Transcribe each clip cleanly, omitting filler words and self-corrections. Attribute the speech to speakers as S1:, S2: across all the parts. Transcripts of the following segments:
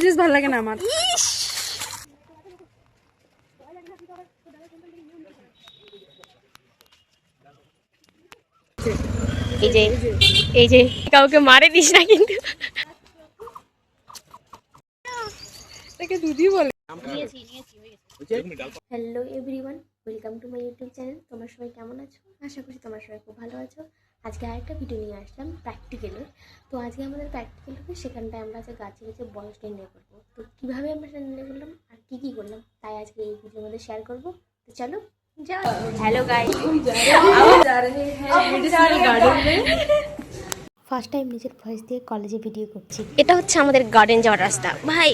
S1: বিশেষ ভালো লাগে না আমার।
S2: এই যে কাউকে মারে দিস না কিন্তু। Hello everyone, welcome to my YouTube channel. তোমরা সবাই কেমন আছো? আশা করি তোমরা সবাই খুব ভালো আছো। আজকে আরেকটা ভিডিও নিয়ে আসলাম প্র্যাকটিক্যালে। তো আজকে আমাদের প্র্যাকটিক্যাল হবে, সেখানটায় আমরা যে গাছে গাছে বয়স নির্ণয় করবো। তো কীভাবে আমরা সেটা নির্ণয় করলাম আর কী করলাম তাই আজকে এই ভিডিওর মধ্যে শেয়ার করবো। তো চলো যাও। হ্যালো গাইস, ফার্স্ট টাইম নিজের ভয়েস দিয়ে কলেজে ভিডিও করছি। এটা হচ্ছে আমাদের গার্ডেন যাওয়ার রাস্তা। ভাই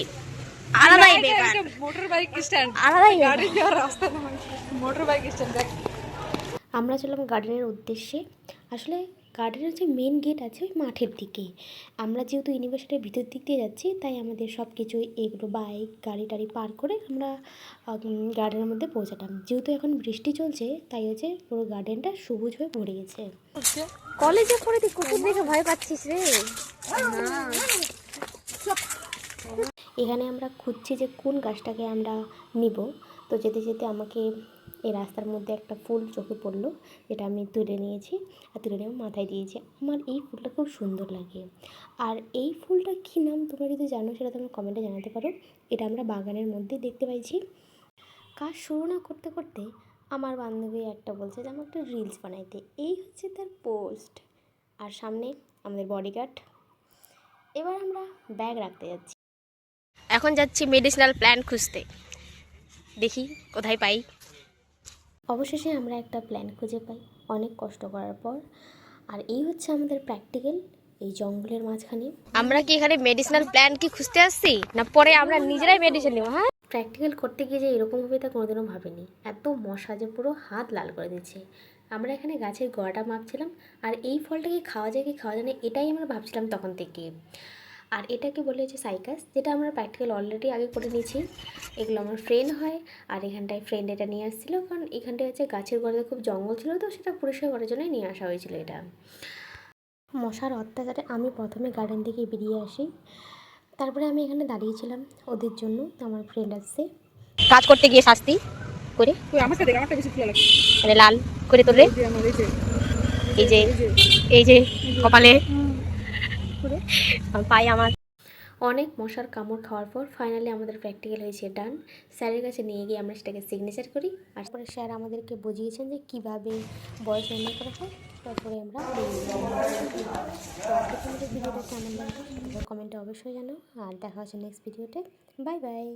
S2: আলাদাই ব্যাপার,
S1: মোটর বাইক স্ট্যান্ড,
S2: আলাদাই
S1: গাড়ি যাওয়ার রাস্তা না, মোটর বাইক স্ট্যান্ড।
S2: আমরা চললাম গার্ডেনের উদ্দেশ্যে। আসলে গার্ডেনের যে মেন গেট আছে ওই মাঠের দিকে। আমরা যেহেতু ইউনিভার্সিটির ভিতর দিক দিয়ে যাচ্ছি, তাই আমাদের সব কিছু এগুলো বাইক গাড়ি টাড়ি পার করে আমরা গার্ডেনের মধ্যে পৌঁছাতাম। যেহেতু এখন বৃষ্টি চলছে, তাই হচ্ছে পুরো গার্ডেনটা সবুজ হয়ে ভরে গেছে। কলেজে পড়ে তুই কুকুর দেখে ভয় পাচ্ছিস রে? এখানে আমরা খুঁজছি যে কোন গাছটাকে আমরা নিব। তো যেতে যেতে আমাকে এই রাস্তার মধ্যে একটা ফুল চোখে পড়লো, যেটা আমি তুলে নিয়েছি আর তুলে নিয়ে মাথায় দিয়েছি। আমার এই ফুলটা খুব সুন্দর লাগে। আর এই ফুলটা কী নাম তোমরা যদি জানো, সেটা তোমরা কমেন্টে জানাতে পারো। এটা আমরা বাগানের মধ্যে দেখতে পাইছি। কাজ শুরু না করতে করতে আমার বান্ধবী একটা বলছে যে আমার একটা রিলস বানাইতে। এই হচ্ছে তার পোস্ট, আর সামনে আমাদের বডিগার্ড। এবার আমরা ব্যাগ রাখতে যাচ্ছি। এখন যাচ্ছি মেডিসিনাল প্ল্যান্ট খুঁজতে, দেখি কোথায় পাই। অবশেষে আমরা একটা প্ল্যান খুঁজে পাই অনেক কষ্ট করার পর। আর এই হচ্ছে আমাদের প্র্যাকটিক্যাল এই জঙ্গলের মাঝখানে। আমরা কি এখানে মেডিসিনাল প্ল্যান্ট কি খুঁজতে আসছি, না পরে আমরা নিজেরাই মেডিসিন নেব? হ্যাঁ, প্র্যাকটিক্যাল করতে গিয়ে যে এরকম হবে তা কোনোদিনও ভাবিনি। এত মশা যে পুরো হাত লাল করে দিচ্ছে। আমরা এখানে গাছের গোড়াটা মাপছিলাম, আর এই ফলটা কি খাওয়া যায় কি খাওয়া যায় না এটাই আমরা ভাবছিলাম তখন থেকে। আর এটাকে বলে হচ্ছে সাইকাস, যেটা আমরা প্র্যাকটিক্যাল অলরেডি আগে করে নিয়েছি। এগুলো আমার ফ্রেন্ড হয়, আর এখানটায় ফ্রেন্ড এটা নিয়ে আসছিলো, কারণ এখানটায় হচ্ছে গাছের গোড়াতে খুব জঙ্গল ছিল, তো সেটা পরিষ্কার করার জন্যই নিয়ে আসা হয়েছিল এটা। মশার অত্যাচারে আমি প্রথমে গার্ডেন থেকে বেরিয়ে আসি, তারপরে আমি এখানে দাঁড়িয়েছিলাম ওদের জন্য। তো আমার ফ্রেন্ড আসছে কাজ করতে গিয়ে শাস্তি করে
S1: আমারটা দেখ, আমারটা বেশি ভালো লাগে,
S2: মানে লাল করে তোলে। এই যে এই যে কপালে পাই আমার। অনেক মশার কামড় খাওয়ার পর ফাইনালি আমাদের প্র্যাকটিক্যাল হয়েছে ডান। স্যারের কাছে নিয়ে গিয়ে আমরা সেটাকে সিগনেচার করি। আর পরে স্যার আমাদেরকে বুঝিয়েছেন যে কীভাবে বয়স নির্ণয় করা হয়। তারপরে আমরা ভিডিওটা কেমন লাগবে কমেন্টে অবশ্যই জানাও। আর দেখা হচ্ছে নেক্সট ভিডিওতে। Bye bye.